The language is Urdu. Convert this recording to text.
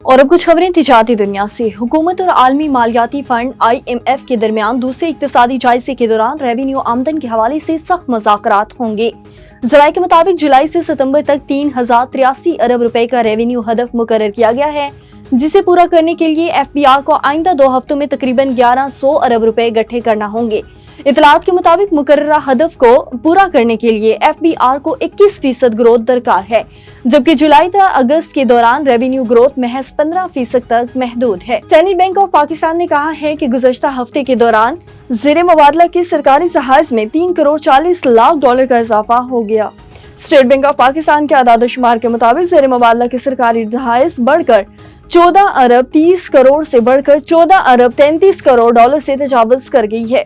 اور اب کچھ خبریں تجارتی دنیا سے۔ حکومت اور عالمی مالیاتی فنڈ IMF کے درمیان دوسرے اقتصادی جائزے کے دوران ریونیو آمدن کے حوالے سے سخت مذاکرات ہوں گے۔ ذرائع کے مطابق جولائی سے ستمبر تک 3083 ارب روپے کا ریونیو ہدف مقرر کیا گیا ہے، جسے پورا کرنے کے لیے FBR کو آئندہ 2 ہفتوں میں تقریباً 1100 ارب روپے اکٹھے کرنا ہوں گے۔ اطلاعات کے مطابق مقررہ ہدف کو پورا کرنے کے لیے FBR کو 21% گروتھ درکار ہے، جبکہ جولائی تا اگست کے دوران ریونیو گروتھ محض 15% تک محدود ہے۔ سینٹرل بینک آف پاکستان نے کہا ہے کہ گزشتہ ہفتے کے دوران زیر مبادلہ کے سرکاری ذخائر میں 3 کروڑ 40 لاکھ ڈالر کا اضافہ ہو گیا۔ اسٹیٹ بینک آف پاکستان کے اعداد و شمار کے مطابق زیر مبادلہ کے سرکاری ذخائر بڑھ کر 14 ارب 30 کروڑ سے بڑھ کر 14 ارب 33 کروڑ ڈالر سے تجاوز کر گئی ہے۔